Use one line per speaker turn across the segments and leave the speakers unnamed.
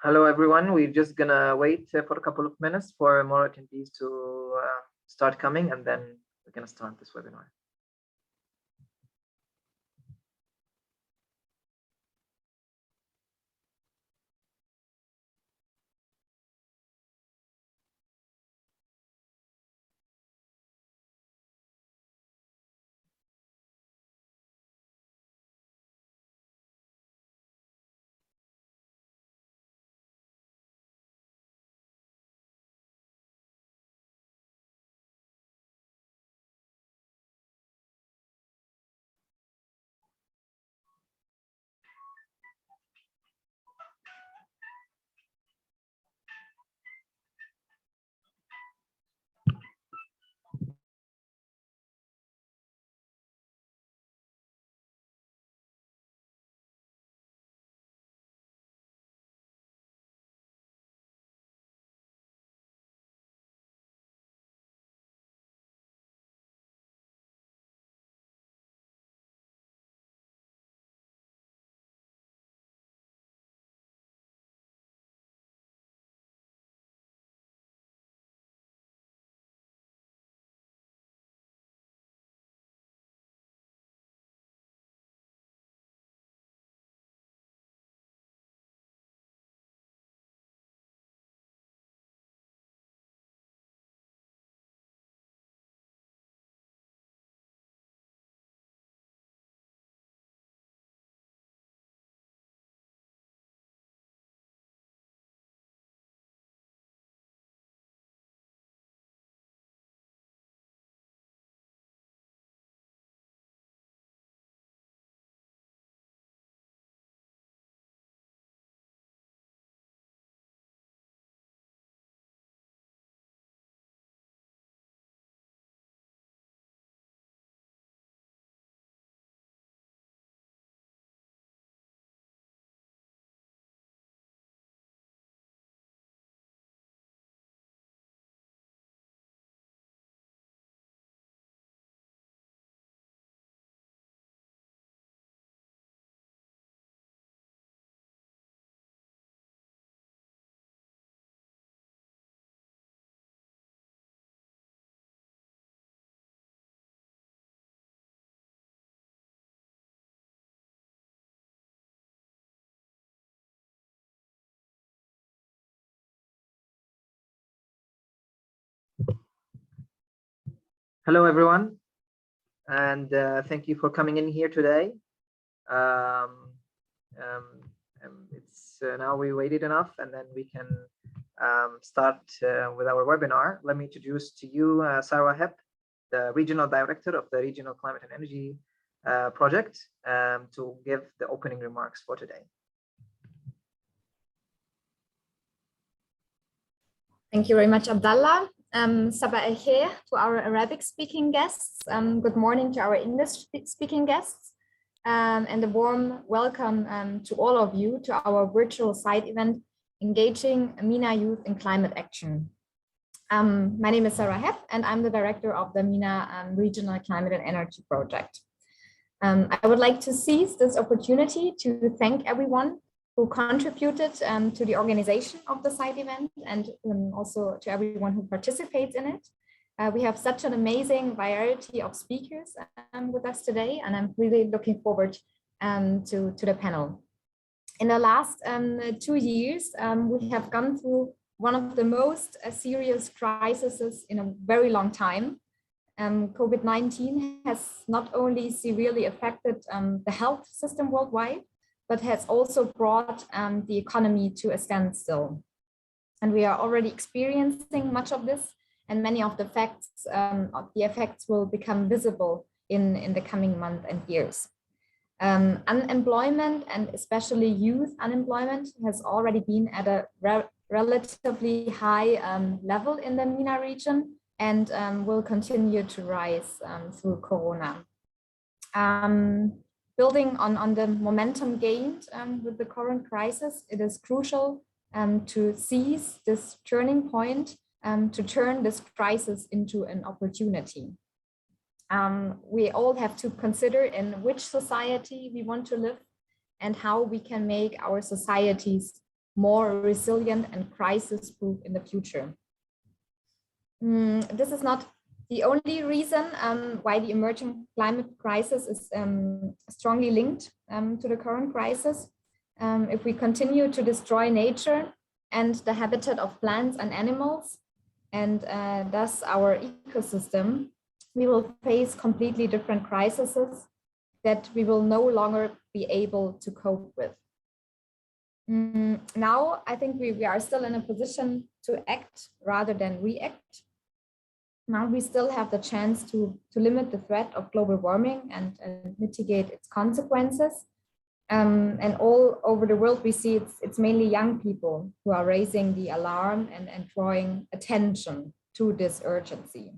Hello, everyone. We're just gonna wait for a couple of minutes for more attendees to start coming, and then we're gonna start this webinar. Hello, everyone, and thank you for coming in here today. It's now we waited enough, and then we can start with our webinar. Let me introduce to you Sarah Hep, the Regional Director of the Regional Climate and Energy Project, to give the opening remarks for today.
Thank you very much, Abdallah. Sabah al-khair to our Arabic speaking guests. Good morning to our English speaking guests. And a warm welcome to all of you to our virtual side event, Engaging MENA Youth in Climate Action. My name is Sarah Hep, and I'm the director of the MENA Regional Climate and Energy Project. I would like to seize this opportunity to thank everyone who contributed to the organization of the side event, and also to everyone who participates in it. We have such an amazing variety of speakers with us today, and I'm really looking forward to the panel. In the last 2 years, we have gone through one of the most serious crises in a very long time. COVID-19 has not only severely affected the health system worldwide, but has also brought the economy to a standstill. And we are already experiencing much of this, and many of the effects will become visible in the coming months and years. Unemployment, and especially youth unemployment, has already been at a relatively high level in the MENA region, and will continue to rise through Corona. Building on the momentum gained with the current crisis, it is crucial to seize this turning point, to turn this crisis into an opportunity. We all have to consider in which society we want to live and how we can make our societies more resilient and crisis-proof in the future. This is not the only reason why the emerging climate crisis is strongly linked to the current crisis. If we continue to destroy nature and the habitat of plants and animals, and thus our ecosystem, we will face completely different crises that we will no longer be able to cope with. Now, I think we are still in a position to act rather than react. Now we still have the chance to limit the threat of global warming and mitigate its consequences. And all over the world, we see it's mainly young people who are raising the alarm and drawing attention to this urgency.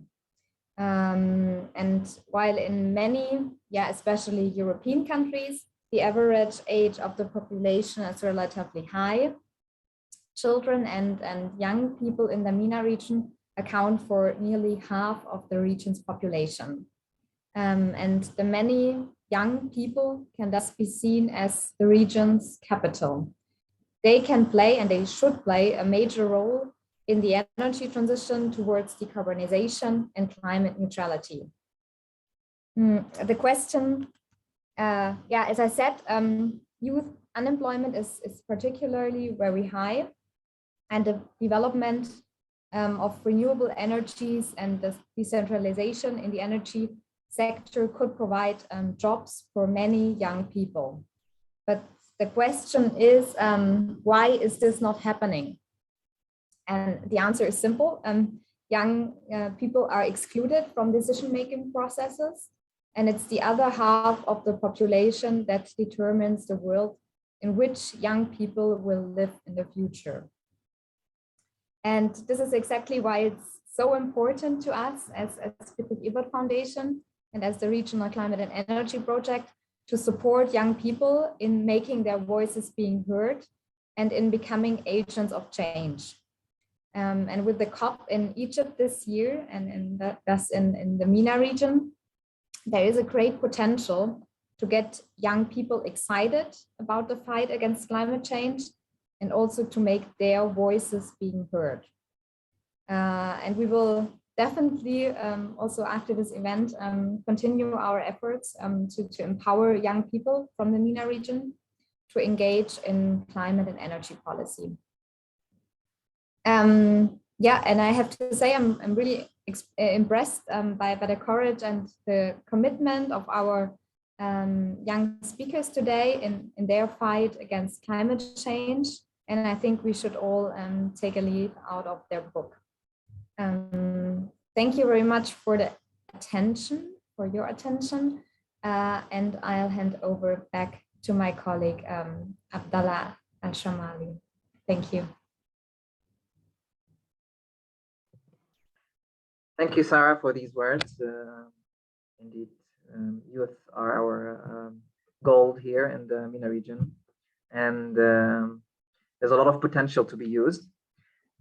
And while in many, especially European countries, the average age of the population is relatively high, children and young people in the MENA region account for nearly half of the region's population. And the many young people can thus be seen as the region's capital. They can play, and they should play, a major role in the energy transition towards decarbonization and climate neutrality. The question, as I said, youth unemployment is particularly very high, and the development of renewable energies and the decentralization in the energy sector could provide jobs for many young people. But the question is, why is this not happening? And the answer is simple. Young people are excluded from decision-making processes, and it's the other half of the population that determines the world in which young people will live in the future. And this is exactly why it's so important to us as Epad Foundation and as the Regional Climate and Energy Project to support young people in making their voices being heard and in becoming agents of change. And with the COP in Egypt this year, and thus in the MENA region, there is a great potential to get young people excited about the fight against climate change and also to make their voices being heard. And we will definitely also after this event continue our efforts to empower young people from the MENA region to engage in climate and energy policy. And I have to say I'm really impressed by the courage and the commitment of our young speakers today in their fight against climate change. And I think we should all take a lead out of their book. Thank you very much for the attention, for your attention. And I'll hand over back to my colleague, Abdallah Al-Shamali. Thank you.
Thank you, Sarah, for these words. Indeed, youth are our goal here in the MENA region. And there's a lot of potential to be used.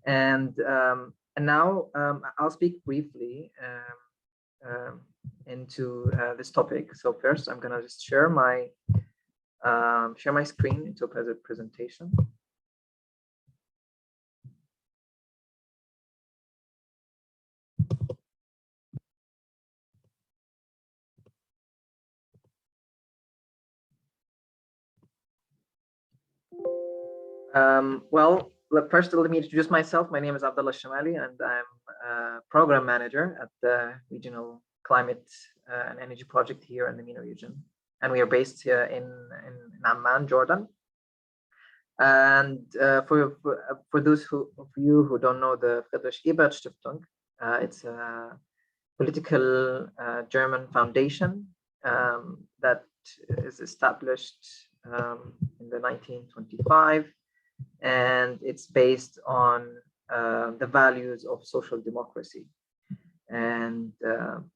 And now I'll speak briefly into this topic. So first, I'm gonna just share my screen into a presentation. Well, first let me introduce myself. My name is Abdallah Shamali, and I'm a program manager at the Regional Climate and Energy Project here in the MENA region. And we are based here in Amman, Jordan. And for those of you who don't know the Friedrich Ebert Stiftung, it's a political German foundation that is established in the 1925. And it's based on the values of social democracy. And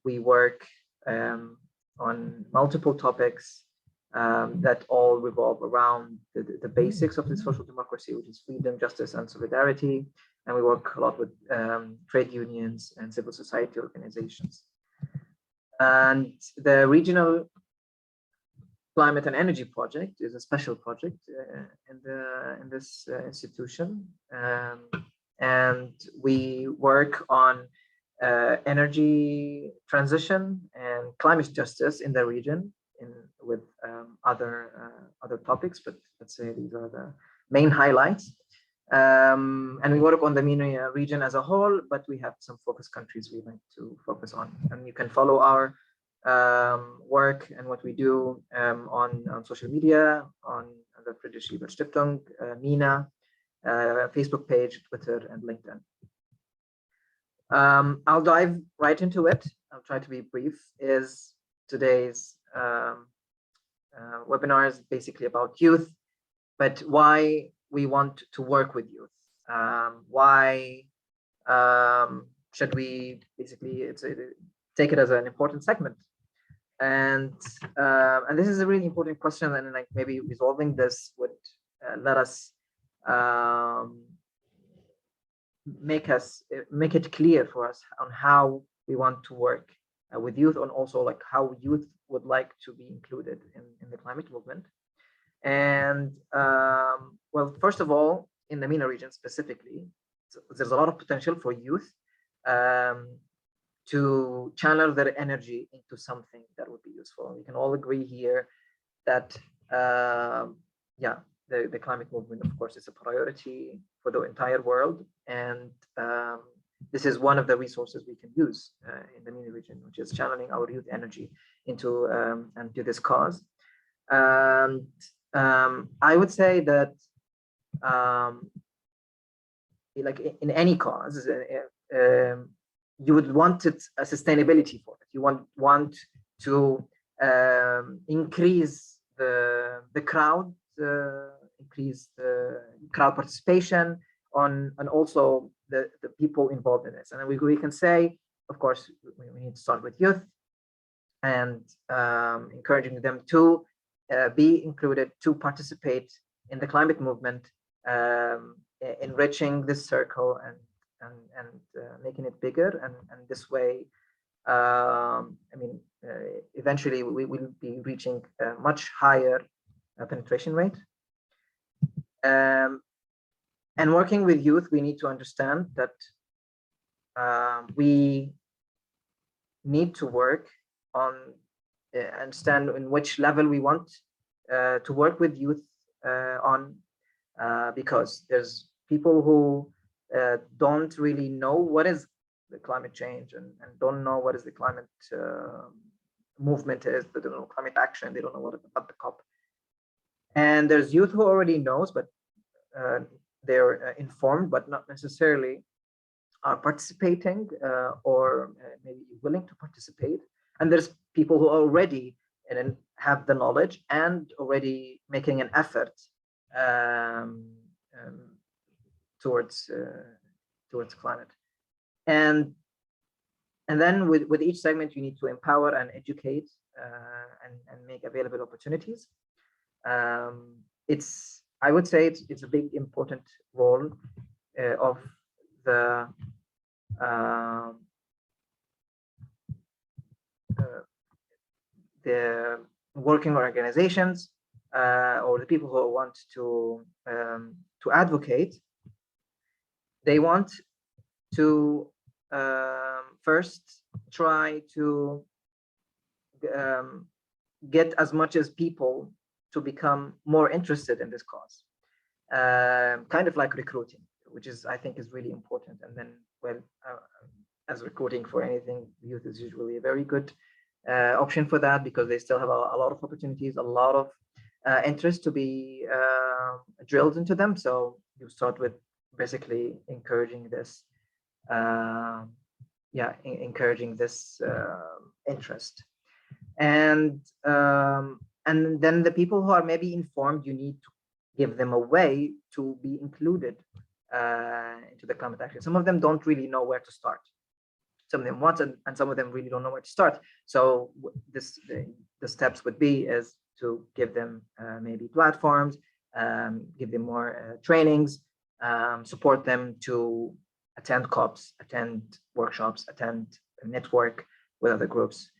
we work on multiple topics that all revolve around the basics of the social democracy, which is freedom, justice, and solidarity. And we work a lot with trade unions and civil society organizations. And the regional Climate and Energy Project is a special project in this institution, and we work on energy transition and climate justice in the region, with other topics, but let's say these are the main highlights. And we work on the MENA region as a whole, but we have some focus countries we like to focus on. And you can follow our work and what we do on social media, on the British Stiftung, MENA, Facebook page, Twitter, and LinkedIn. I'll dive right into it. I'll try to be brief. Today's webinar is basically about youth, but why we want to work with youth. Why should we basically take it as an important segment? And this is a really important question, and like maybe resolving this would let us make it clear for us on how we want to work with youth, and also like how youth would like to be included in the climate movement. And well, first of all, in the MENA region specifically, there's a lot of potential for youth to channel their energy into something that would be useful. We can all agree here that yeah, the climate movement, of course, is a priority for the entire world, and this is one of the resources we can use in the MENA region, which is channeling our youth energy into this cause. And I would say that like in any cause, you would want a sustainability for it. You want to increase the crowd, increase the crowd participation and also the people involved in this. And we can say, of course, we need to start with youth and encouraging them to be included, to participate in the climate movement, enriching this circle and making it bigger. And this way, I mean, eventually we will be reaching a much higher penetration rate. And working with youth, we need to understand that we need to work on understand in which level we want to work with youth on, because there's people who don't really know what is the climate change and don't know what is the climate movement is. They don't know climate action. They don't know what about the COP. And there's youth who already knows, but they're informed, but not necessarily are participating or maybe willing to participate. And there's people who already have the knowledge and already making an effort towards climate. And then with each segment, you need to empower and educate and make available opportunities. I would say it's a big important role of the working organizations or the people who want to advocate. They want to first try to get as much as people to become more interested in this cause, kind of like recruiting, which is, I think, is really important. And then, well, as recruiting for anything, youth is usually a very good option for that, because they still have a lot of opportunities, a lot of interest to be drilled into them. So you start with basically encouraging this, encouraging this interest. And then the people who are maybe informed, you need to give them a way to be included into the climate action. Some of them don't really know where to start. Some of them want it, and some of them really don't know where to start. So the steps would be is to give them maybe platforms, give them more trainings, support them to attend COPs, attend workshops, attend network with other groups.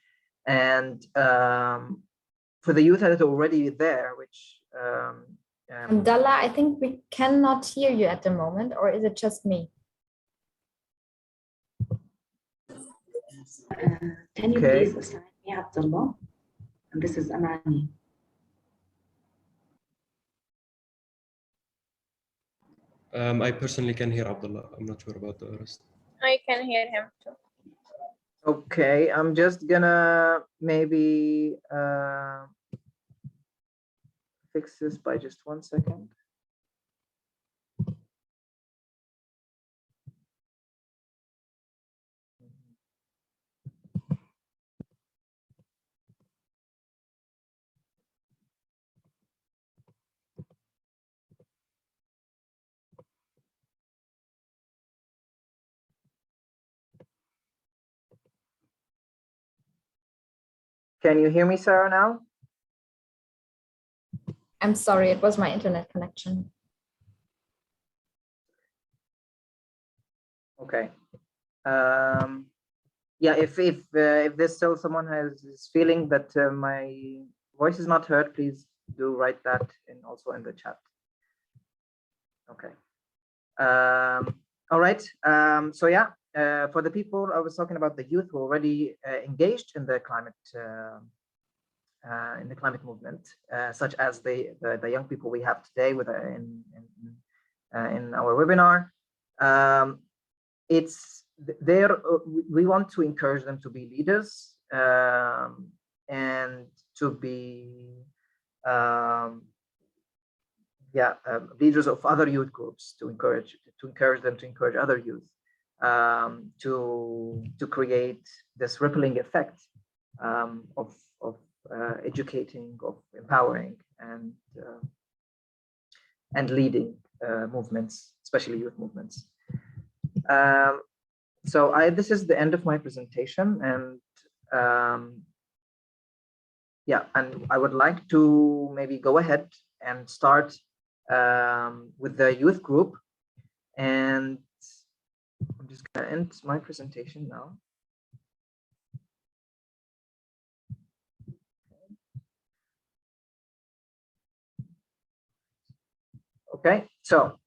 And for the youth that are already there, which
Abdallah, I think we cannot hear you at the moment, or is it just me?
Can you please assign me Abdullah? And this is Amani.
I personally can hear Abdullah. I'm not sure about the rest.
I can hear him too.
Okay, I'm just gonna maybe fix this by just 1 second. Can you hear me, Sarah, now?
I'm sorry, it was my internet connection.
Okay. Yeah, if there's still someone is feeling that my voice is not heard, please do write that also in the chat. Okay. All right. So yeah, for the people I was talking about, the youth who are already engaged in the climate movement, such as the young people we have today with in our webinar. It's there. We want to encourage them to be leaders and to be leaders of other youth groups, to encourage them to encourage other youth to create this rippling effect of educating, of empowering, and leading movements, especially youth movements. So this is the end of my presentation, and yeah, and I would like to maybe go ahead and start with the youth group, and I'm just gonna end my presentation now. Okay, so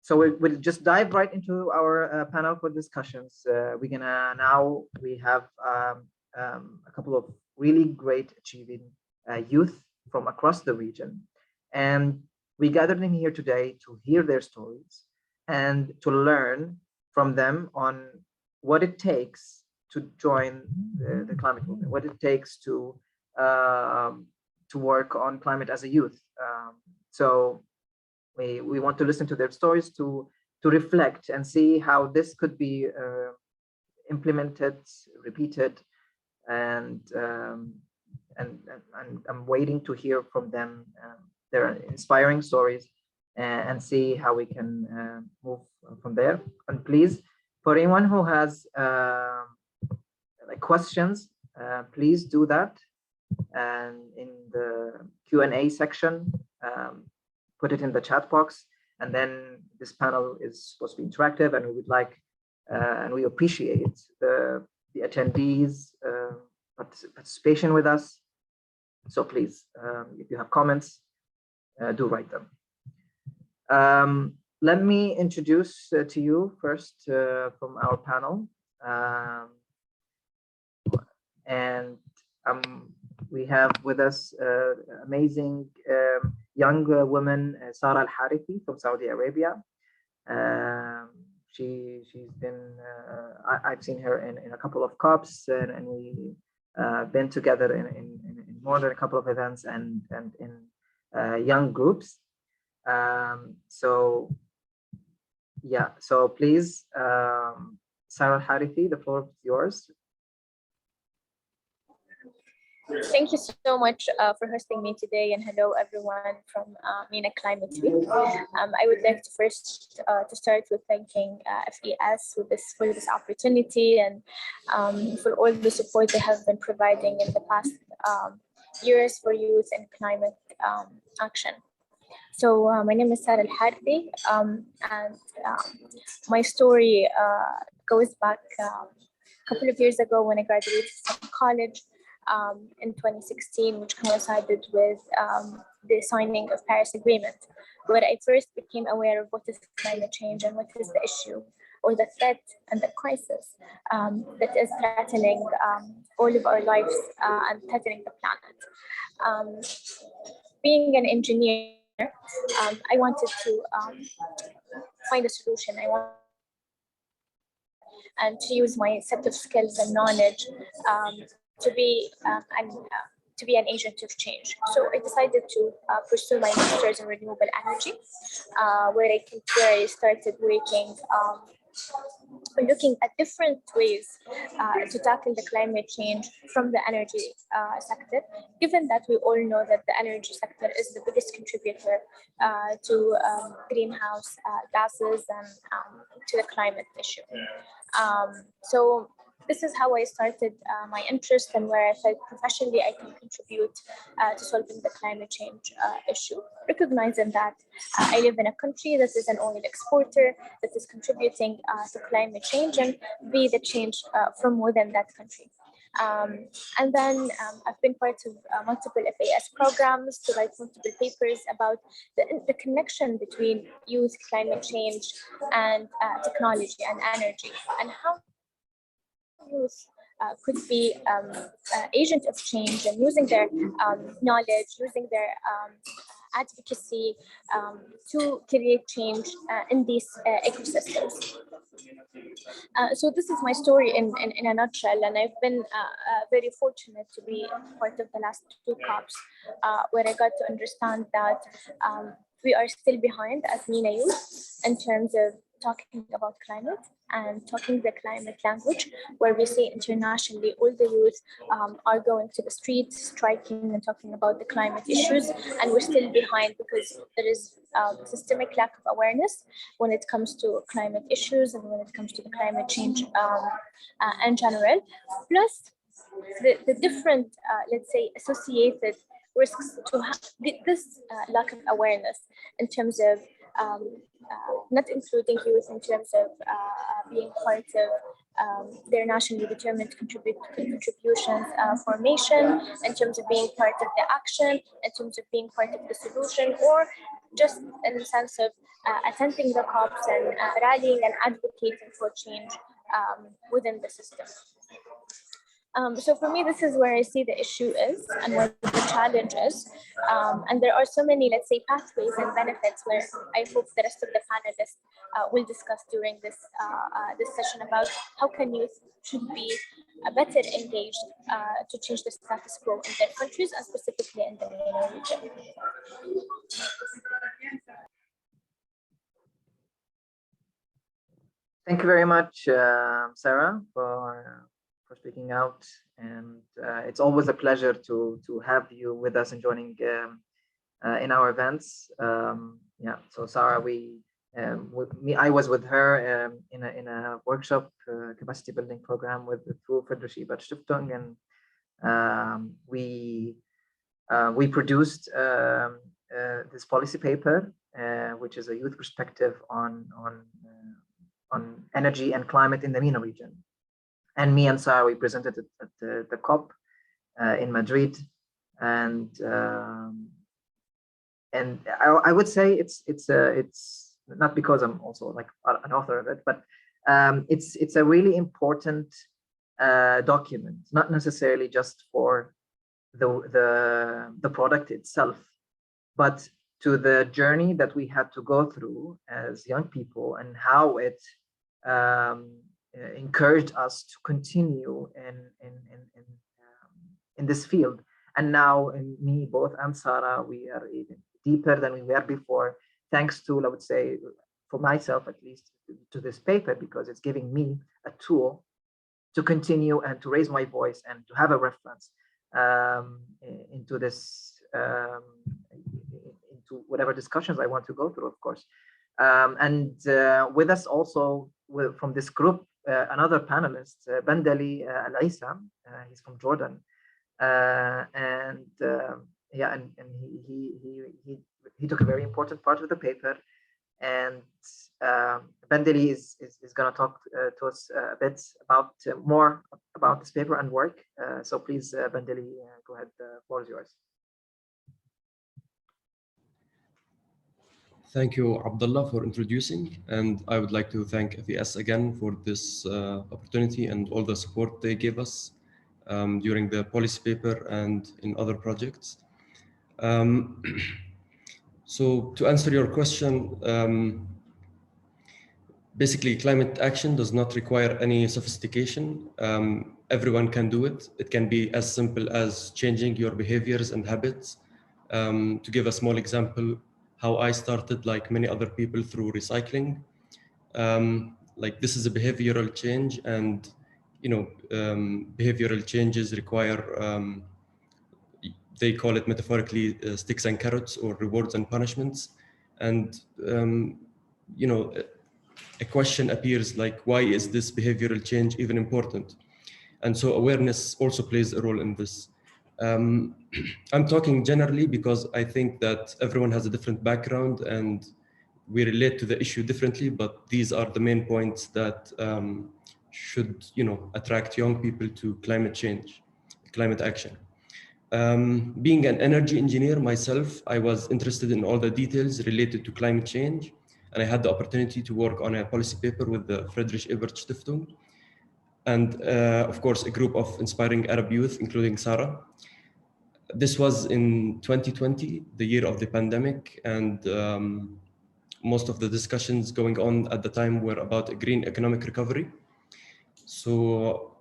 we'll just dive right into our panel for discussions. We have a couple of really great achieving youth from across the region, and we gathered in here today to hear their stories and to learn from them on what it takes to join the climate movement, what it takes to work on climate as a youth. So we want to listen to their stories to reflect and see how this could be implemented, repeated, and I'm waiting to hear from them their inspiring stories and see how we can move from there. And please, for anyone who has like questions, please do that, and in the Q&A section, put it in the chat box. And then this panel is supposed to be interactive, and we would like and we appreciate the attendees participation with us. So please, if you have comments, do write them. Let me introduce to you first from our panel, and we have with us amazing young woman, Sarah Al-Harithi from Saudi Arabia. She's been, I've seen her in a couple of COPs, and we been together in more than a couple of events and in young groups. So yeah, so please, Sarah Al-Harithi, the floor is yours.
Thank you so much for hosting me today, and hello everyone from MENA Climate Week. I would like to first to start with thanking FES for this opportunity and for all the support they have been providing in the past years for youth and climate action. So my name is Sarah Al-Harithi, and my story goes back a couple of years ago when I graduated from college. in 2016, which coincided with the signing of Paris Agreement, where I first became aware of what is climate change and what is the issue or the threat and the crisis that is threatening all of our lives and threatening the planet. Being an engineer, I wanted to find a solution. And to use my set of skills and knowledge to be an agent of change. So I decided to pursue my master's in renewable energy, where I started working looking at different ways to tackle the climate change from the energy sector, given that we all know that the energy sector is the biggest contributor to greenhouse gases and to the climate issue. So this is how I started my interest and where I felt professionally I can contribute to solving the climate change issue, recognizing that I live in a country that is an oil exporter, that is contributing to climate change and be the change from within that country. And then I've been part of multiple FAS programs to write multiple papers about the connection between youth, climate change, and technology and energy, and how youth could be agent of change and using their knowledge, using their advocacy to create change in these ecosystems. So this is my story in a nutshell, and I've been very fortunate to be part of the last two COPs where I got to understand that we are still behind as MENA Youth in terms of talking about climate and talking the climate language, where we see internationally all the youth are going to the streets, striking and talking about the climate issues, and we're still behind because there is systemic lack of awareness when it comes to climate issues and when it comes to the climate change in general, plus the different, let's say, associated risks to this lack of awareness in terms of not including youth in terms of being part of their nationally determined contributions formation, in terms of being part of the action, in terms of being part of the solution, or just in the sense of attending the COPs and rallying and advocating for change within the system. So for me, this is where I see the issue is and where the challenge is. And there are so many, let's say, pathways and benefits where I hope the rest of the panelists will discuss during this session about how can youth should be better engaged to change the status quo in their countries and specifically in the MENA region.
Thank you very much, Sarah, for speaking out, and it's always a pleasure to have you with us and joining in our events. Yeah, so Sarah, I was with her in a workshop capacity building program with the Friedrich Ebert Stiftung, and we produced this policy paper, which is a youth perspective on energy and climate in the MENA region. And me and Sarah, we presented it at the COP in Madrid, and I would say it's not because I'm also like an author of it, but it's a really important document, not necessarily just for the product itself, but to the journey that we had to go through as young people and how it encouraged us to continue in this field. And now, me, both, and Sarah, we are even deeper than we were before, thanks to, I would say, for myself at least, to this paper, because it's giving me a tool to continue and to raise my voice and to have a reference into this, into whatever discussions I want to go through, of course. And with us also from this group, another panelist, Bandali Al-Isa, he's from Jordan, and yeah, and he took a very important part of the paper, And Bandeli is going to talk to us a bit about more about this paper and work. So please, Bandeli, go ahead. The floor is yours.
Thank you, Abdullah, for introducing, and I would like to thank FES again for this opportunity and all the support they gave us during the policy paper and in other projects. So to answer your question, basically climate action does not require any sophistication. Everyone can do it. It can be as simple as changing your behaviors and habits. To give a small example, how I started, like many other people, through recycling. Like this is a behavioral change, and behavioral changes require, they call it metaphorically sticks and carrots, or rewards and punishments. And a question appears like, why is this behavioral change even important? And so awareness also plays a role in this. I'm talking generally because I think that everyone has a different background and we relate to the issue differently, but these are the main points that should attract young people to climate change, climate action. Being an energy engineer myself, I was interested in all the details related to climate change, and I had the opportunity to work on a policy paper with the Friedrich Ebert Stiftung, and of course, a group of inspiring Arab youth, including Sarah. This was in 2020, the year of the pandemic, and most of the discussions going on at the time were about a green economic recovery. So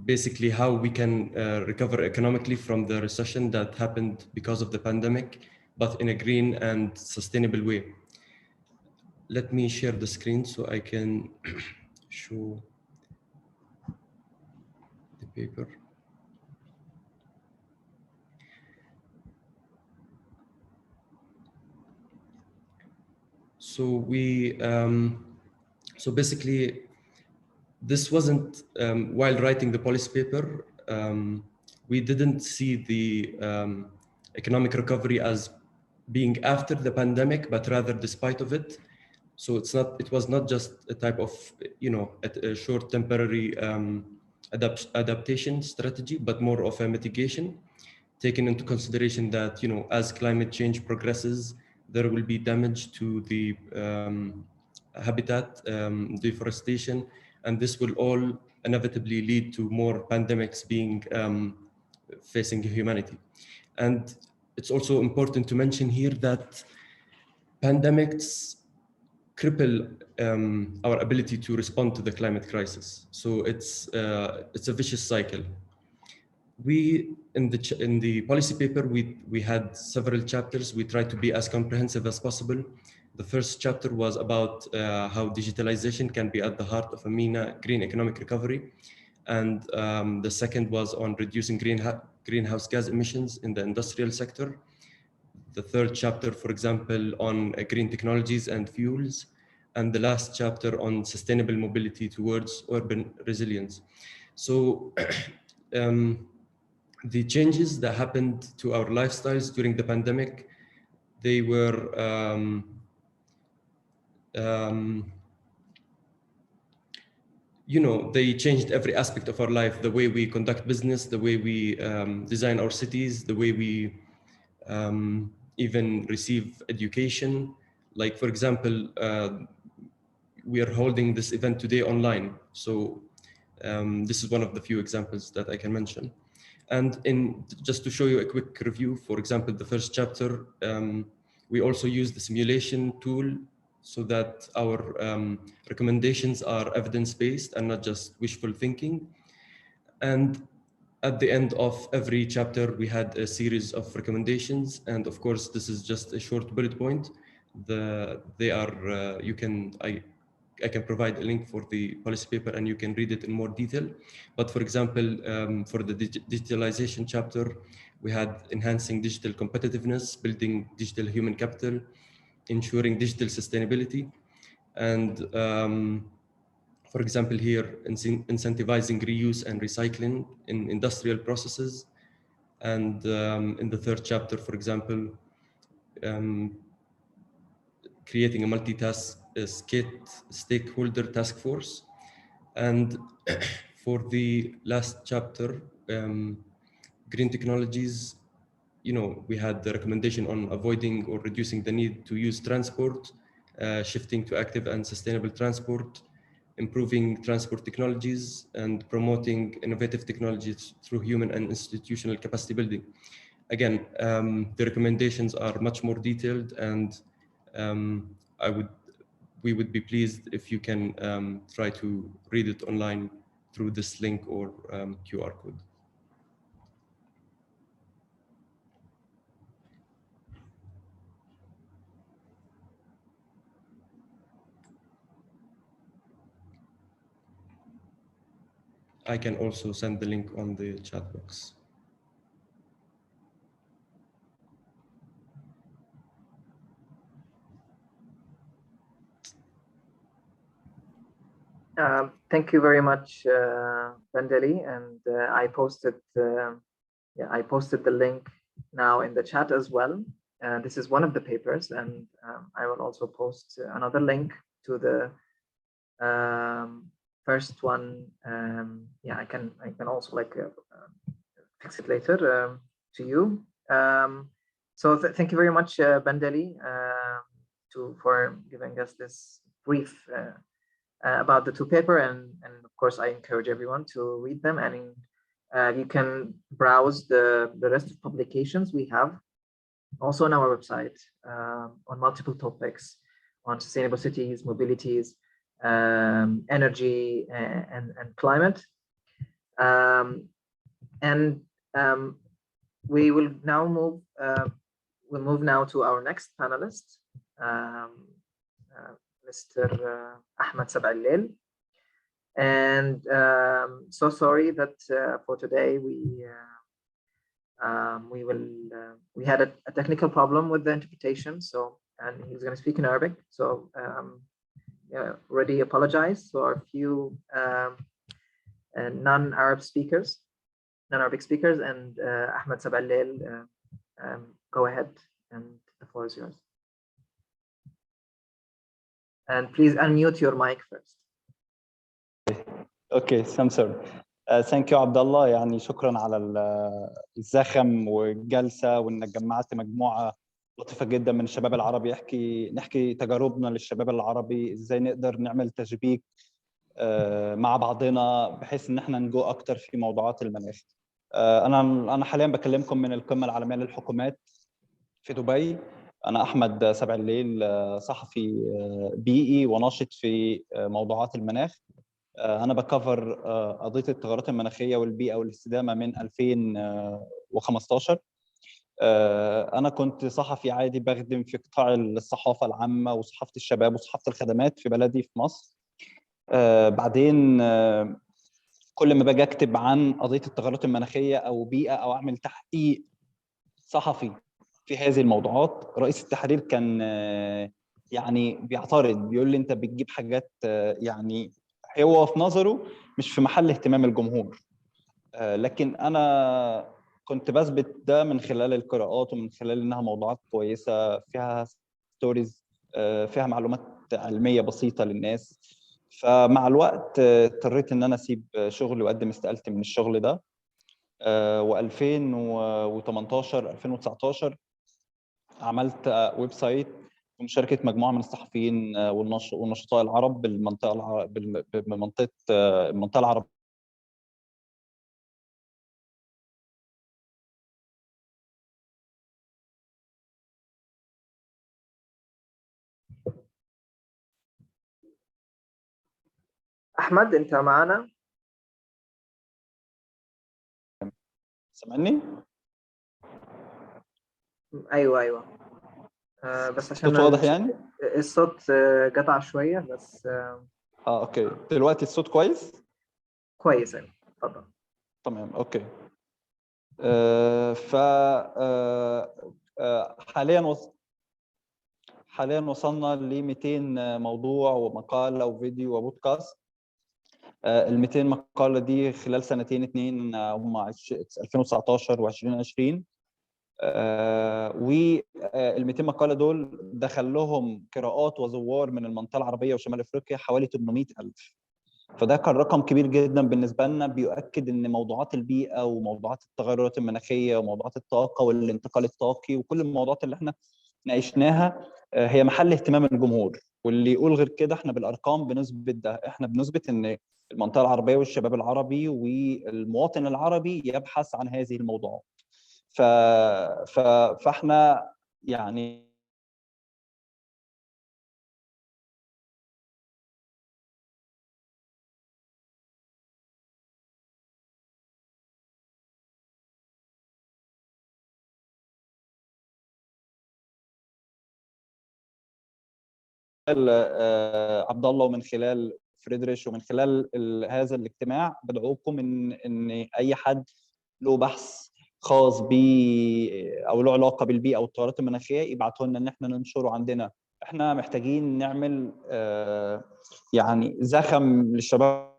basically how we can recover economically from the recession that happened because of the pandemic, but in a green and sustainable way. Let me share the screen so I can show the paper. So so basically, this wasn't, while writing the policy paper, we didn't see the economic recovery as being after the pandemic, but rather despite of it. So it was not just a type of, a short temporary adaptation strategy, but more of a mitigation, taking into consideration that, as climate change progresses, there will be damage to the habitat, deforestation, and this will all inevitably lead to more pandemics being facing humanity. And it's also important to mention here that pandemics cripple our ability to respond to the climate crisis. So it's a vicious cycle. We, in the policy paper, we had several chapters. We tried to be as comprehensive as possible. The first chapter was about how digitalization can be at the heart of a MENA green economic recovery. And the second was on reducing greenhouse gas emissions in the industrial sector. The third chapter, for example, on green technologies and fuels. And the last chapter on sustainable mobility towards urban resilience. So the changes that happened to our lifestyles during the pandemic, they were they changed every aspect of our life, the way we conduct business, the way we design our cities, the way we even receive education. Like, for example, we are holding this event today online. So this is one of the few examples that I can mention. And just to show you a quick review, for example, the first chapter, we also use the simulation tool so that our recommendations are evidence-based and not just wishful thinking. And at the end of every chapter, we had a series of recommendations. And of course, this is just a short bullet point. I can provide a link for the policy paper and you can read it in more detail. But for example, for the digitalization chapter, we had enhancing digital competitiveness, building digital human capital, ensuring digital sustainability. And for example, here, incentivizing reuse and recycling in industrial processes. And in the third chapter, for example, creating a stakeholder task force. And for the last chapter, green technologies, we had the recommendation on avoiding or reducing the need to use transport, shifting to active and sustainable transport, improving transport technologies, and promoting innovative technologies through human and institutional capacity building. Again, the recommendations are much more detailed, and we would be pleased if you can try to read it online through this link or QR code. I can also send the link on the chat box.
Thank you very much, Bandeli, and I posted the link now in the chat as well. This is one of the papers, and I will also post another link to the first one. I can also fix it later to you. So thank you very much, Bandeli, for giving us this brief about the two papers, and of course I encourage everyone to read them, and you can browse the rest of publications we have also on our website on multiple topics on sustainable cities, mobilities, energy, and climate. We will now move to our next panelist, Mr. Ahmed Sab'allel. And so sorry that for today we had a technical problem with the interpretation, and he's going to speak in Arabic, so already apologize to our few non-Arabic speakers, and Ahmed Sab'allel, go ahead, and the floor is yours. And please unmute your mic first.
Okay, Samsur. Thank you, عبد يعني شكرا على الزخم والجلسة، وإنك جمعت مجموعة لطيفة جدا من الشباب العربي نحكي تجاربنا للشباب العربي، إزاي نقدر نعمل تشبيك مع بعضنا بحيث إن احنا نجو أكتر في موضوعات المناخ. أنا حاليا بكلمكم من القمة العالمية للحكومات في دبي. أنا أحمد سبعليل، صحفي بيئي وناشط في موضوعات المناخ. أنا بكفر قضية التغيرات المناخية والبيئة والاستدامة من 2015. أنا كنت صحفي عادي بخدم في قطاع الصحافة العامة وصحافة الشباب وصحافة الخدمات في بلدي في مصر. بعدين كل ما باجي أكتب عن قضية التغيرات المناخية أو بيئة أو أعمل تحقيق صحفي في هذه الموضوعات، رئيس التحرير كان يعني بيعترض، بيقول لي أنت بتجيب حاجات يعني هو في نظره مش في محل اهتمام الجمهور. لكن أنا كنت بثبت ده من خلال القراءات ومن خلال إنها موضوعات كويسة فيها ستوريز، فيها معلومات علمية بسيطة للناس. فمع الوقت اضطريت إن أنا أسيب شغلي وأقدم استقالتي من الشغل ده. و2018 2019 عملت ويب سايت بمشاركة مجموعة من الصحفيين والنشطاء العرب بالمنطقة العربية.
أحمد أنت معنا؟
سمعني؟
أيوة. بس عشان
الصوت واضح يعني؟
الصوت قطع شوية بس.
أوكي، دلوقتي الصوت كويس؟
كويس، أيوة، اتفضل.
تمام، أوكي. حاليا وصلنا ل 200 موضوع ومقالة وفيديو وبودكاست. ال 200 مقالة دي خلال سنتين اتنين هم 2019 و2020. وال 200 مقالة دول دخل لهم قراءات وزوار من المنطقة العربية وشمال أفريقيا حوالي 800,000. فده كان رقم كبير جدا بالنسبة لنا، بيؤكد إن موضوعات البيئة وموضوعات التغيرات المناخية وموضوعات الطاقة والانتقال الطاقي وكل الموضوعات اللي احنا ناقشناها هي محل اهتمام الجمهور. واللي يقول غير كده احنا بالأرقام بنثبت ده، احنا بنثبت إن المنطقة العربية والشباب العربي والمواطن العربي يبحث عن هذه الموضوعات. فاحنا يعني عبد الله ومن خلال فريدريش ومن خلال هذا الاجتماع بدعوكم ان اي حد له بحث خاص ب او له علاقه بالبيئه او التغيرات المناخيه يبعته لنا ان احنا ننشره عندنا. احنا محتاجين نعمل يعني زخم للشباب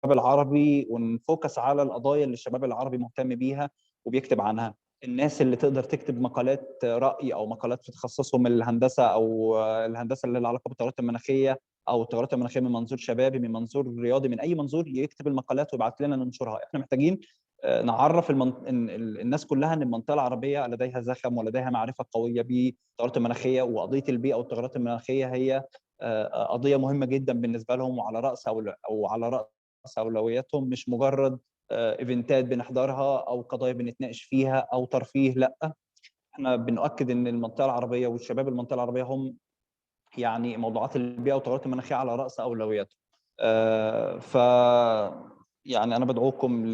العربي ونفوكس على القضايا اللي الشباب العربي مهتم بيها وبيكتب عنها. الناس اللي تقدر تكتب مقالات رأي أو مقالات في تخصصهم الهندسة أو الهندسة اللي لها علاقة بالتغيرات المناخية أو التغيرات المناخية من منظور شبابي، من منظور رياضي، من أي منظور، يكتب المقالات ويبعت لنا ننشرها. إحنا محتاجين نعرف الناس كلها ان المنطقه العربيه لديها زخم ولديها معرفه قويه بالتغيرات المناخيه، وقضيه البيئه والتغيرات المناخيه هي قضيه مهمه جدا بالنسبه لهم وعلى راس او على راس اولوياتهم، مش مجرد ايفنتات بنحضرها او قضايا بنتناقش فيها او ترفيه. لا، احنا بنؤكد ان المنطقه العربيه والشباب المنطقه العربيه هم يعني موضوعات البيئه والتغيرات المناخيه على راس اولوياتهم. ف يعني انا بدعوكم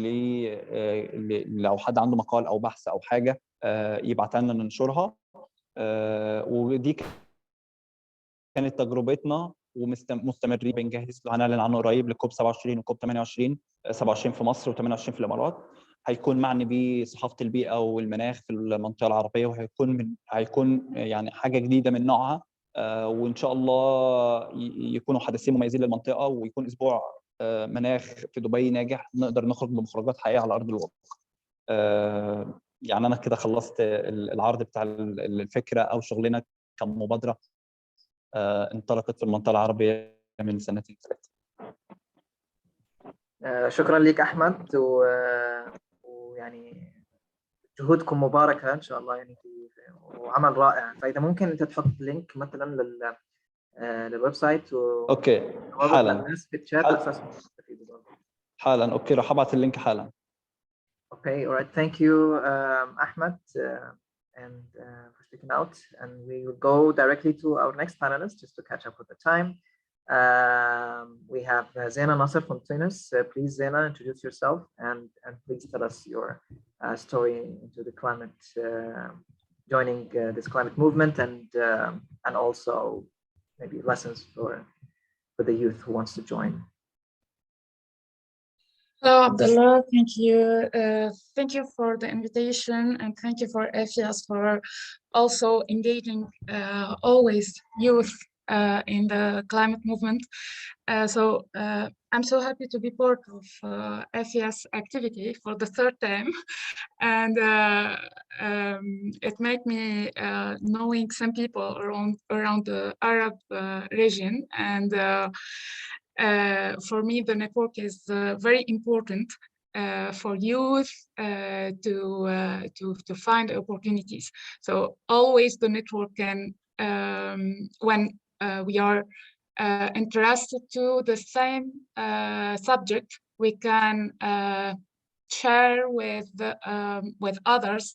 لو حد عنده مقال او بحث او حاجه يبعتها لنا ننشرها. ودي كانت تجربتنا ومستمرين بنجهز له، هنعلن عنه قريب لكوب 27 وكوب 28، 27 في مصر و28 في الامارات. هيكون معني بصحافه البيئه والمناخ في المنطقه العربيه، هيكون يعني حاجه جديده من نوعها. وان شاء الله يكونوا حدثين مميزين للمنطقه، ويكون اسبوع مناخ في دبي ناجح، نقدر نخرج بمخرجات حقيقيه على ارض الواقع. يعني انا كده خلصت العرض بتاع الفكره او شغلنا كمبادره انطلقت في المنطقه العربيه من 2-3 سنين.
شكرا لك احمد، ويعني جهودكم مباركه ان شاء الله، يعني وعمل رائع. فاذا ممكن انت تحط لينك مثلا للويب سايت
اوكي حالا
للناس في الشات على اساس يستفيدوا برضه.
حالا اوكي، راح ابعت اللينك حالا.
Okay, all right. Thank you, Ahmed, and for speaking out. And we will go directly to our next panelist just to catch up with the time. We have Zena Nasser from Tunis. Please, Zena, introduce yourself and please tell us your story into the climate, joining this climate movement, and also maybe lessons for the youth who wants to join.
Hello, Abdullah. Thank you for the invitation, and thank you for FES for also engaging always youth in the climate movement. I'm so happy to be part of FES activity for the third time, and it made me knowing some people around the Arab region, and for me the network is very important for youth to find opportunities. So always the network can, when we are interested to the same subject, we can share with others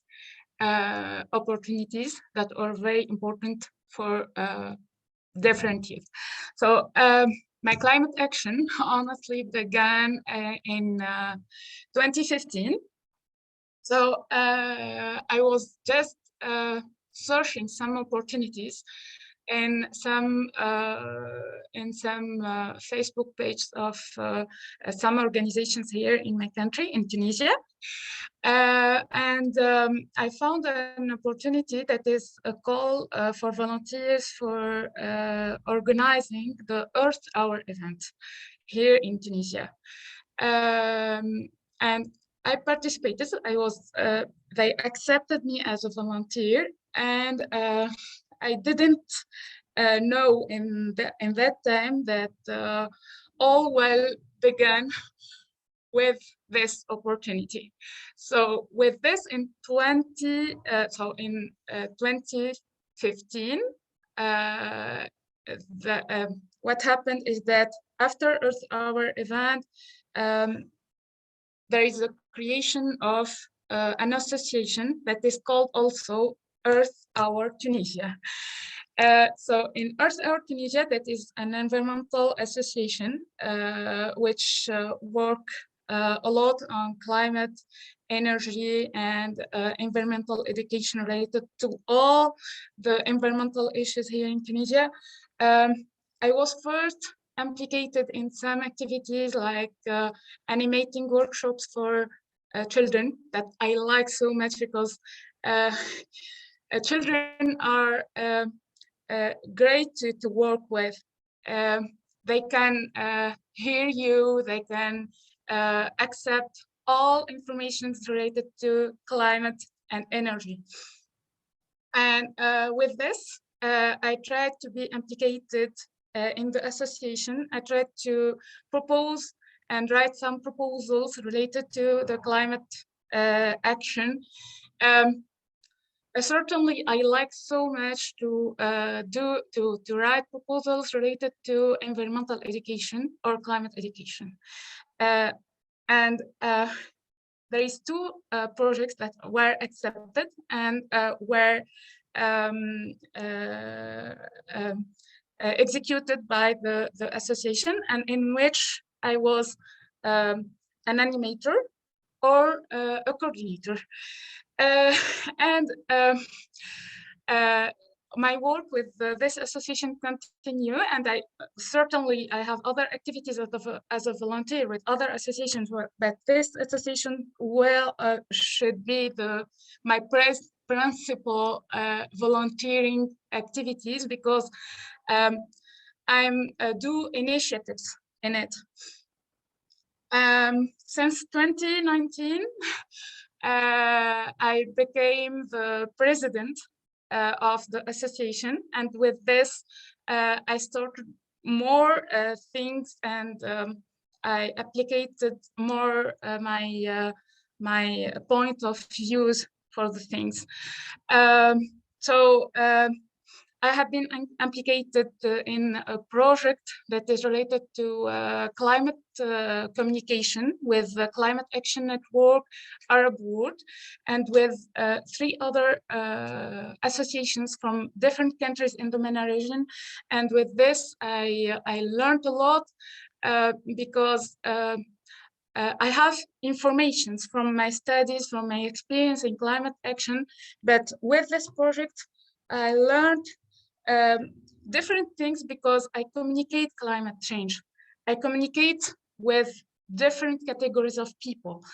opportunities that are very important for different youth. So my climate action honestly began in 2015. So I was just searching some opportunities in some Facebook pages of some organizations here in my country, in Tunisia. I found an opportunity that is a call for volunteers for organizing the Earth Hour event here in Tunisia. And I participated. They accepted me as a volunteer, and I didn't know in that time that all will begin with this opportunity. So with this in 2015, what happened is that after Earth Hour event, there is a creation of an association that is called also Earth Hour Tunisia. So in Earth Hour Tunisia, that is an environmental association which work a lot on climate, energy, and environmental education related to all the environmental issues here in Tunisia. I was first implicated in some activities like animating workshops for children that I like so much, because children are great to work with. They can hear you, they can accept all information related to climate and energy. And with this, I tried to be implicated in the association. I tried to propose and write some proposals related to the climate action. Certainly, I like so much to write proposals related to environmental education or climate education. And there is two projects that were accepted and were executed by the association, and in which I was an animator or a coordinator. My work with this association continue, and I have other activities as a volunteer with other associations, but this association should be my principal volunteering activities, because I'm do initiatives in it. Since 2019, I became the president of the association, and with this I started more things, and I applicated more my point of views for the things. I have been implicated in a project that is related to climate communication with the Climate Action Network, Arab World, and with 3 other associations from different countries in the MENA region. And with this, I learned a lot because I have information from my studies, from my experience in climate action, but with this project, I learned different things because I communicate climate change. I communicate with different categories of people.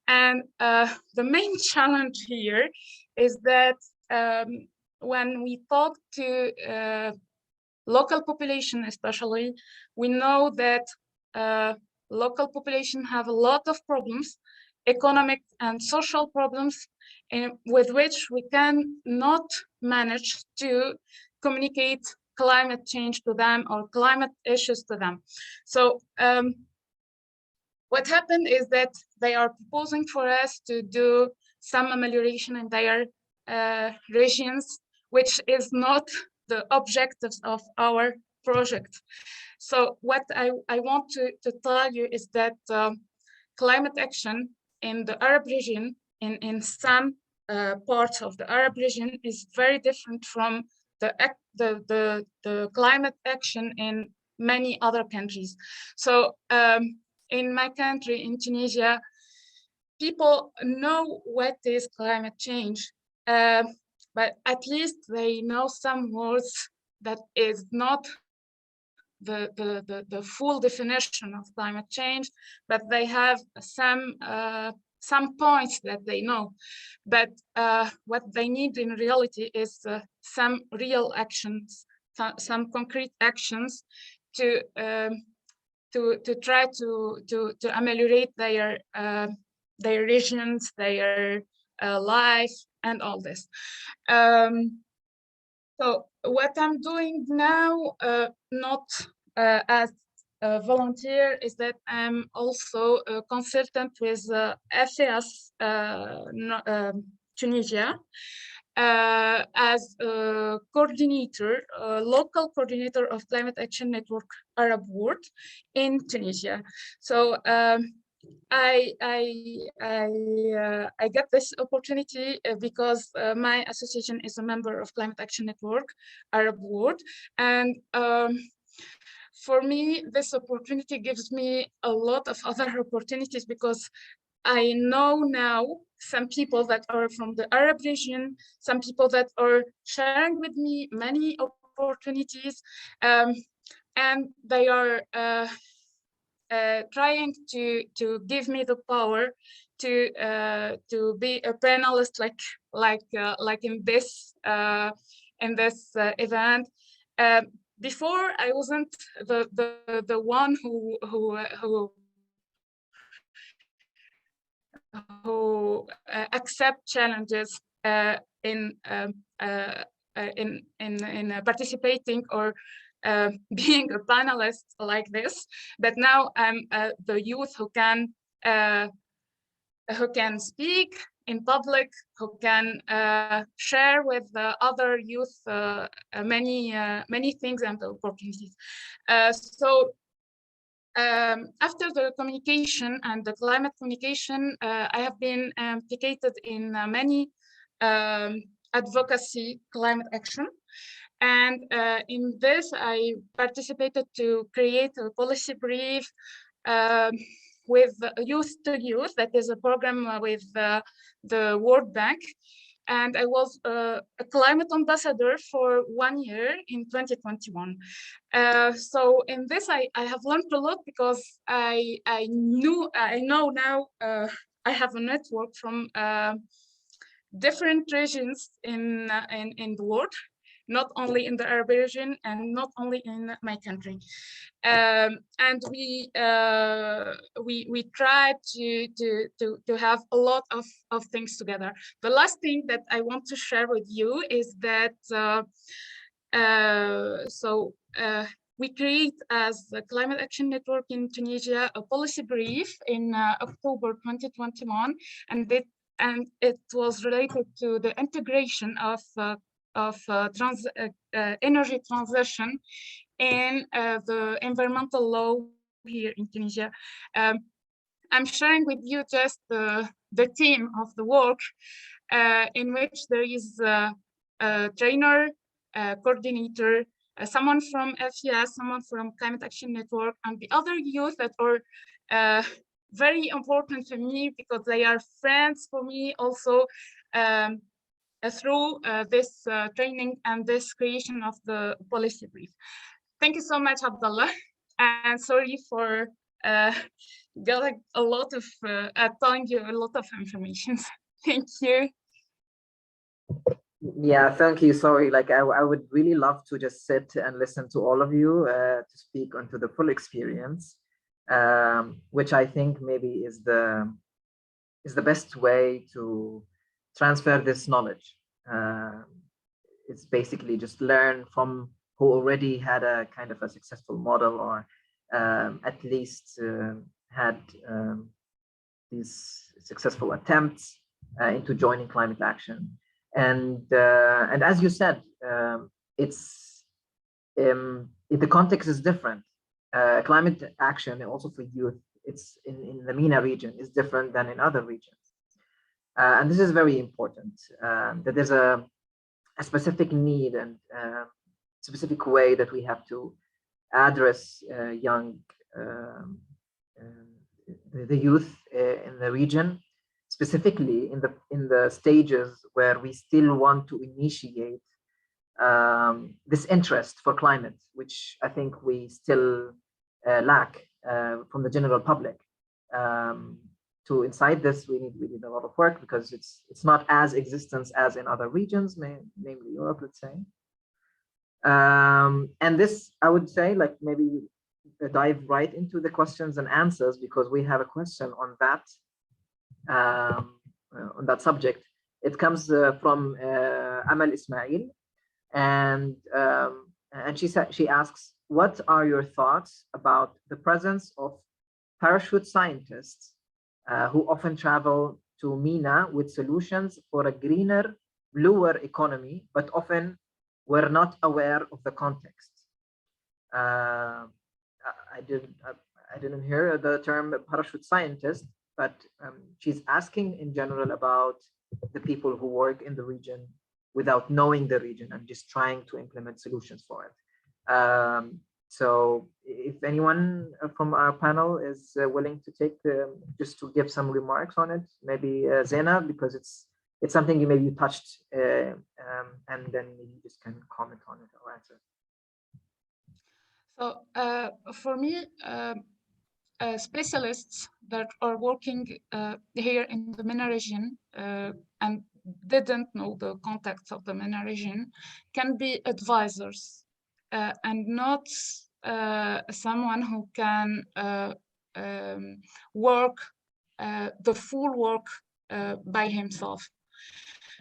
And the main challenge here is that when we talk to local population especially, we know that local population have a lot of problems, economic and social problems, with which we cannot manage to communicate climate change to them or climate issues to them. So what happened is that they are proposing for us to do some amelioration in their regions, which is not the objectives of our project. So what I want to tell you is that climate action in the Arab region, in some parts of the Arab region, is very different from the climate action in many other countries. So in my country, in Tunisia, people know what is climate change, but at least they know some words that is not the full definition of climate change, but they have some points that they know. But what they need in reality is some real actions, some concrete actions to try to ameliorate their their regions, their life, and all this. So what I'm doing now, not as a volunteer, is that I'm also a consultant with FAS Tunisia as a coordinator, local coordinator of Climate Action Network Arab World in Tunisia. So I got this opportunity because my association is a member of Climate Action Network Arab World, and for me, this opportunity gives me a lot of other opportunities because I know now some people that are from the Arab region, some people that are sharing with me many opportunities, and they are trying to give me the power to be a panelist like in this event. Before I wasn't the one who accept challenges in participating or being a panelist like this, but now I'm the youth who can speak in public, who can share with other youth many things and opportunities. So after the communication and the climate communication, I have been implicated in many advocacy climate action. And in this, I participated to create a policy brief with Youth to Youth, that is a program with the World Bank. And I was a climate ambassador for 1 year in 2021. So in this, I have learned a lot because I know now I have a network from different regions in the world, not only in the Arab region and not only in my country. And we tried to have a lot of things together. The last thing that I want to share with you is that we create as the Climate Action Network in Tunisia a policy brief in October 2021, and it was related to the integration of energy transition in the environmental law here in Tunisia. I'm sharing with you just the theme of the work, in which there is a trainer, a coordinator, someone from FES, someone from Climate Action Network, and the other youth that are very important to me because they are friends for me also, through this training and this creation of the policy brief. Thank you so much, Abdullah, and sorry for getting a lot of telling you a lot of information. Thank you.
Yeah, thank you. Sorry, like I would really love to just sit and listen to all of you to speak onto the full experience, which I think maybe is the best way to transfer this knowledge. It's basically just learn from who already had a kind of a successful model, or at least had these successful attempts into joining climate action. And as you said, the context is different. Climate action, also for youth, it's in the MENA region, is different than in other regions. And this is very important, that there's a specific need and specific way that we have to address the youth in the region, specifically in the stages where we still want to initiate this interest for climate, which I think we still lack from the general public. To incite this, we need a lot of work because it's not as existent as in other regions, namely Europe, let's say. And this, I would say, like maybe dive right into the questions and answers, because we have a question on that on that subject. It comes from Amal Ismail, and she asks, what are your thoughts about the presence of parachute scientists who often travel to MENA with solutions for a greener, bluer economy, but often were not aware of the context? I didn't hear the term parachute scientist, but she's asking in general about the people who work in the region without knowing the region and just trying to implement solutions for it. So if anyone from our panel is willing to take just to give some remarks on it, maybe Zena, because it's something you maybe touched, and then you just can comment on it or answer.
So for me, specialists that are working here in the MENA region and didn't know the context of the MENA region can be advisors and not someone who can work the full work by himself.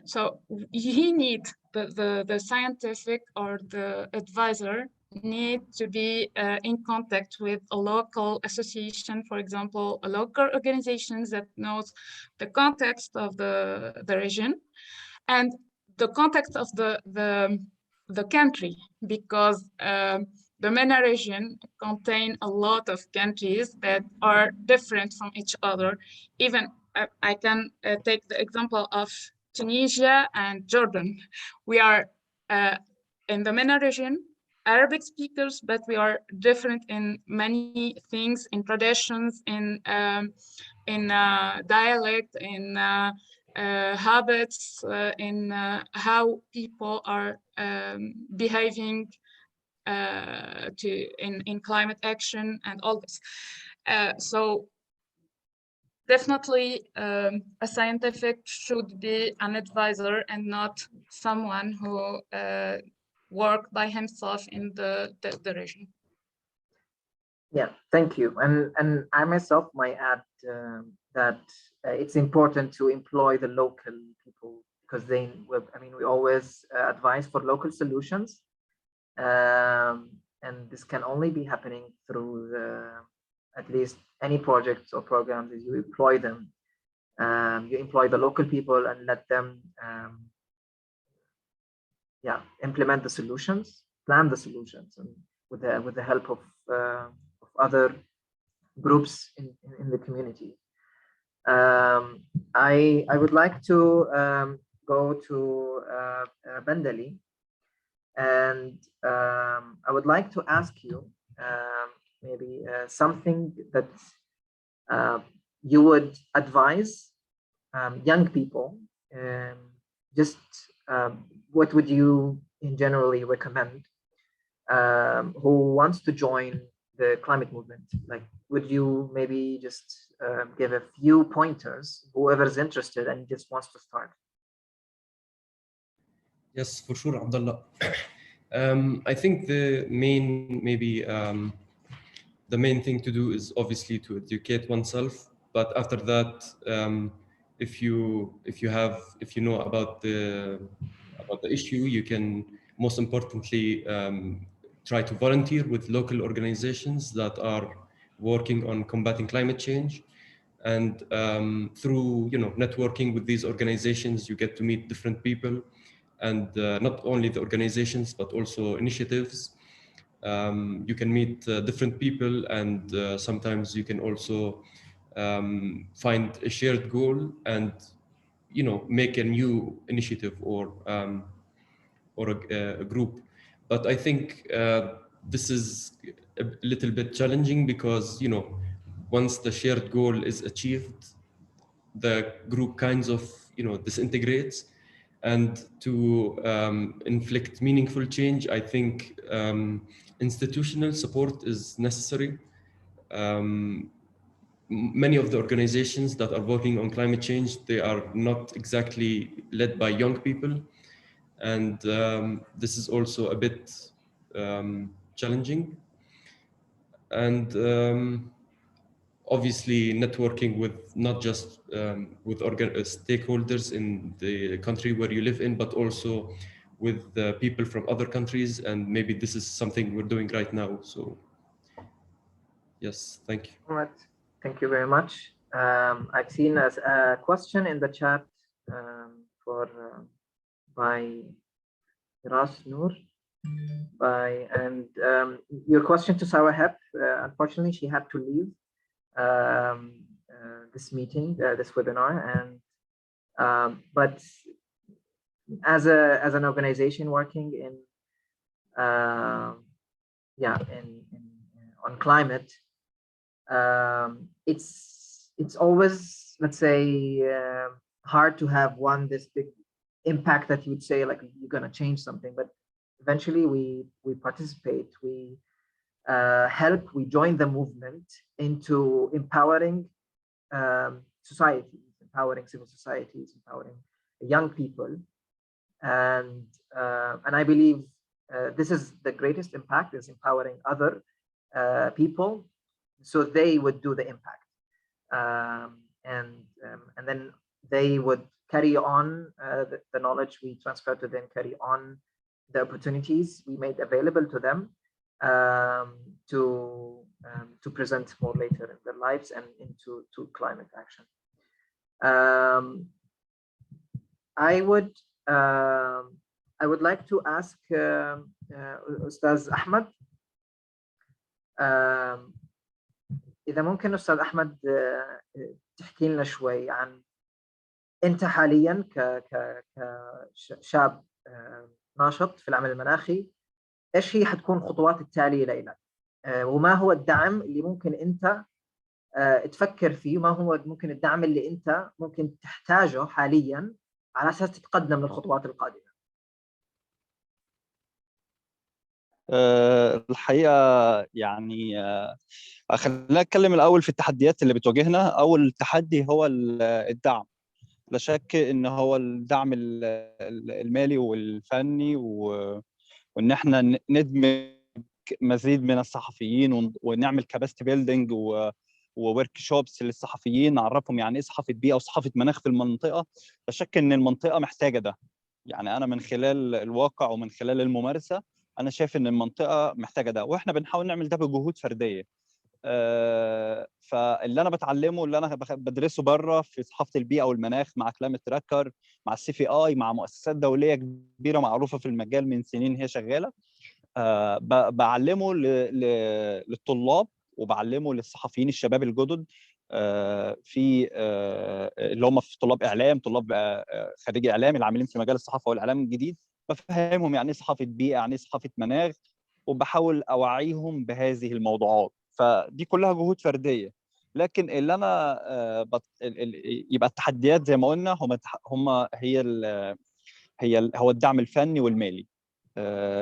So he needs the scientific or the advisor need to be in contact with a local association, for example, a local organizations that knows the context of the region and the context of the country, because the MENA region contain a lot of countries that are different from each other. Even I can take the example of Tunisia and Jordan. We are in the MENA region, Arabic speakers, but we are different in many things, in traditions, in dialect, in habits, in how people are behaving in climate action and all this. So definitely a scientific should be an advisor and not someone who work by himself in the region.
Yeah, thank you. And I myself might add that it's important to employ the local people, because we always advise for local solutions. And this can only be happening through at least any projects or programs that you employ them. You employ the local people and let them implement the solutions, plan the solutions, and with the help of other groups in the community. I would like to go to Bandali, and I would like to ask you maybe something that you would advise young people. Just what would you generally recommend who wants to join the climate movement? Like, would you maybe just give a few pointers, whoever's interested and just wants to start?
Yes, for sure, Abdullah. I think the main thing to do is obviously to educate oneself. But after that, if you know about the issue, you can most importantly try to volunteer with local organizations that are working on combating climate change. And through networking with these organizations, you get to meet different people, and not only the organizations but also initiatives. You can meet different people, and sometimes you can also find a shared goal and make a new initiative or a group. But I think this is a little bit challenging because once the shared goal is achieved, the group kinds of disintegrates. And to inflict meaningful change, I think institutional support is necessary. Many of the organizations that are working on climate change, they are not exactly led by young people. And this is also a bit challenging. And obviously networking with not just with stakeholders in the country where you live in, but also with people from other countries, and maybe this is something we're doing right now. So yes, thank you.
All right, thank you very much. I've seen a question in the chat by Ras Noor. Your question to Sarah Hep, unfortunately she had to leave this meeting, this webinar, and but as an organization working in on climate, it's always, let's say, hard to have this big impact that you would say like you're going to change something, but eventually we participate, we help, we join the movement into empowering societies, empowering civil societies, empowering young people, and I believe this is the greatest impact, is empowering other people so they would do the impact, and then they would carry on the knowledge we transfer to them, carry on the opportunities we made available to them to present more later in their lives and into climate action. I would like to ask Ustaz Ahmed, إذا ممكن أستاذ أحمد تحكي لنا شوي عن أنت حاليا كشاب ناشط في العمل المناخي، إيش هي حتكون خطوات التالية لك؟ وما هو الدعم اللي ممكن أنت تفكر فيه، وما هو ممكن الدعم اللي أنت ممكن تحتاجه حاليا على أساس تتقدم للخطوات القادمة؟
الحقيقة يعني خلينا نتكلم الأول في التحديات اللي بتواجهنا. أول تحدي هو الدعم، لا شك إن هو الدعم المالي والفني، وإن إحنا ندمج مزيد من الصحفيين ونعمل كاباسيتي بيلدينج وورك شوبس للصحفيين، نعرفهم يعني إيه صحافة بيئة وصحافة مناخ في المنطقة. لا شك إن المنطقة محتاجة ده، يعني أنا من خلال الواقع ومن خلال الممارسة أنا شايف إن المنطقة محتاجة ده، وإحنا بنحاول نعمل ده بجهود فردية. فاللي أنا بتعلمه، اللي أنا بدرسه بره في صحافة البيئة والمناخ مع كلامة تراكر، مع CFI، مع مؤسسات دولية كبيرة معروفة في المجال من سنين هي شغالة، بعلمه للطلاب وبعلمه للصحفيين الشباب الجدد في اللي هم في طلاب إعلام، طلاب خريجي إعلام العاملين في مجال الصحافة والإعلام الجديد، بفهمهم يعني إيه صحافة بيئة، يعني إيه صحافة مناخ، وبحاول أوعيهم بهذه الموضوعات. فدي كلها جهود فردية، لكن اللي أنا يبقى التحديات زي ما قلنا هو الدعم الفني والمالي.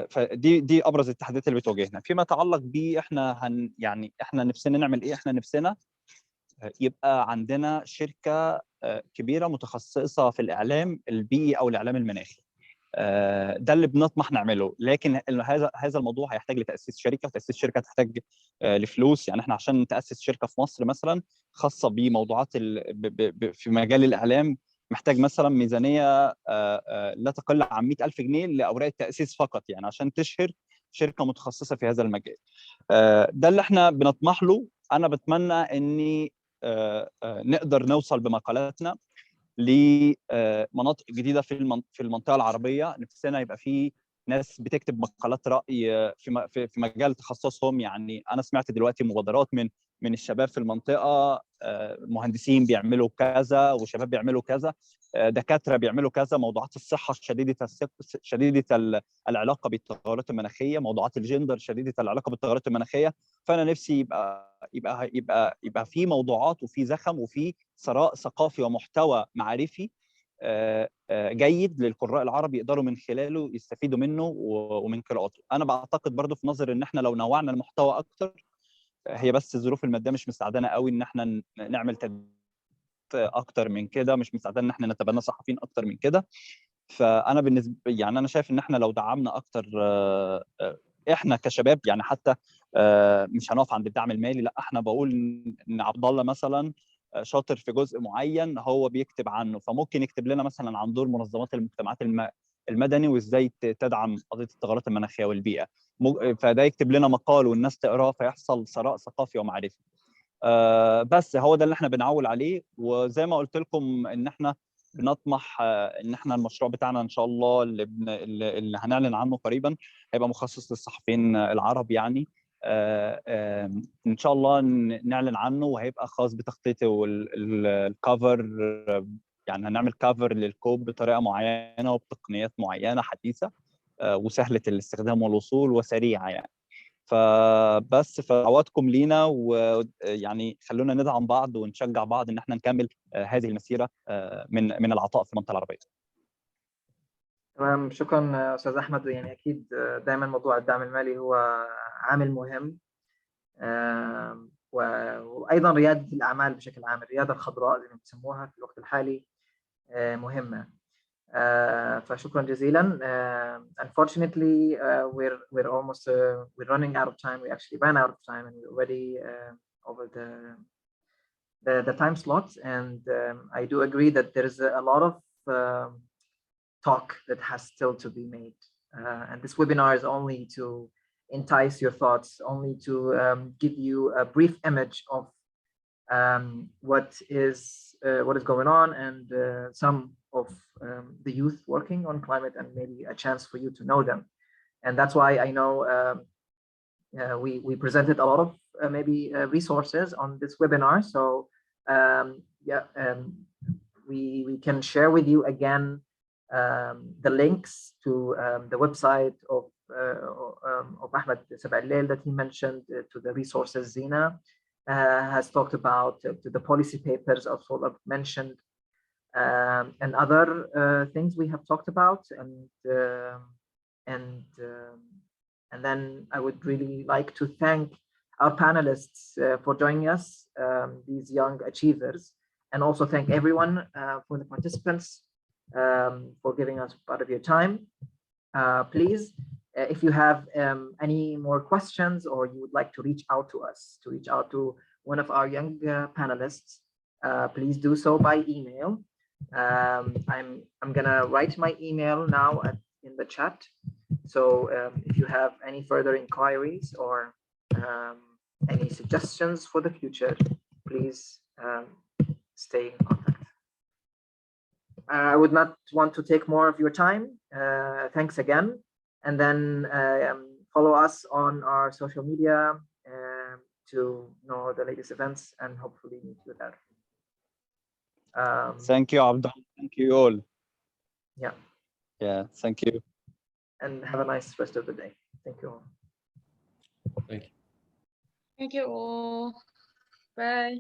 فدي ابرز التحديات اللي بتواجهنا. فيما يتعلق بيه احنا يعني احنا نفسنا نعمل ايه؟ احنا نفسنا يبقى عندنا شركه كبيره متخصصه في الاعلام البيئي او الاعلام المناخي. ده اللي بنطمح نعمله، لكن هذا الموضوع هيحتاج لتاسيس شركه، وتاسيس شركه تحتاج لفلوس. يعني احنا عشان نتاسس شركه في مصر مثلا خاصه بموضوعات في مجال الاعلام محتاج مثلا ميزانيه لا تقل عن 100,000 جنيه لاوراق التاسيس فقط، يعني عشان تشهر شركه متخصصه في هذا المجال. ده اللي احنا بنطمح له. انا بتمنى اني نقدر نوصل بمقالاتنا لمناطق جديده في المنطقه العربيه. نفسنا يبقى في ناس بتكتب مقالات راي في مجال تخصصهم. يعني انا سمعت دلوقتي مبادرات من الشباب في المنطقه، مهندسين بيعملوا كذا، وشباب بيعملوا كذا، دكاتره بيعملوا كذا، موضوعات الصحه شديده العلاقه بالتغيرات المناخيه، موضوعات الجندر شديده العلاقه بالتغيرات المناخيه. فانا نفسي يبقى في موضوعات وفي زخم وفي ثراء ثقافي ومحتوى معرفي جيد للقراء العرب يقدروا من خلاله يستفيدوا منه ومن قراءته. انا بعتقد برضو في نظري ان احنا لو نوعنا المحتوى اكتر، هي بس الظروف الماديه مش مساعدانا قوي ان احنا نعمل اكتر من كده، مش مساعدانا ان احنا نتبنى صحفيين اكتر من كده. فانا بالنسبه يعني انا شايف ان احنا لو دعمنا اكتر احنا كشباب، يعني حتى مش هنقف عند الدعم المالي، لا احنا بقول ان عبد الله مثلا شاطر في جزء معين هو بيكتب عنه، فممكن يكتب لنا مثلا عن دور منظمات المجتمعات المدني وازاي تدعم قضيه التغيرات المناخيه والبيئه، فده يكتب لنا مقال والناس تقراه فيحصل ثراء ثقافي ومعرفي. بس هو ده اللي احنا بنعول عليه. وزي ما قلت لكم ان احنا بنطمح ان احنا المشروع بتاعنا ان شاء الله اللي هنعلن عنه قريبا هيبقى مخصص للصحفيين العرب، يعني ان شاء الله نعلن عنه، وهيبقى خاص بتخطيطه والكفر، يعني هنعمل كفر للكوب بطريقه معينه وبتقنيات معينه حديثه وسهله الاستخدام والوصول وسريعه يعني. فبس فدعواتكم لينا، ويعني خلونا ندعم بعض ونشجع بعض ان احنا نكمل هذه المسيره من العطاء في المنطقه العربيه.
تمام، شكرا استاذ احمد. يعني اكيد دائما موضوع الدعم المالي هو عامل مهم، وايضا رياده الاعمال بشكل عام، الرياده الخضراء زي ما بيسموها في الوقت الحالي مهمه. فشكرا جزيلا. Unfortunately, we're almost we're running out of time. We actually ran out of time, and we're already over the time slots. And I do agree that there is a lot of talk that has still to be made. And this webinar is only to entice your thoughts, only to give you a brief image of what is going on, and some of the youth working on climate, and maybe a chance for you to know them. And that's why I know we presented a lot of maybe resources on this webinar. So we can share with you again the links to the website of Ahmed Sabalel that he mentioned, to the resources Zina has talked about, to the policy papers also mentioned, and other things we have talked about. And then I would really like to thank our panelists for joining us, these young achievers, and also thank everyone for the participants for giving us part of your time. Please, if you have any more questions, or you would like to reach out to us, to reach out to one of our young panelists, please do so by email. I'm gonna write my email now in the chat. So if you have any further inquiries or any suggestions for the future, please stay in contact. I would not want to take more of your time. Thanks again. And then follow us on our social media to know the latest events, and hopefully meet you there.
Thank you, Abdul. Thank you all.
Yeah,
thank you.
And have a nice rest of the day. Thank you all.
Thank you.
Thank you all. Bye.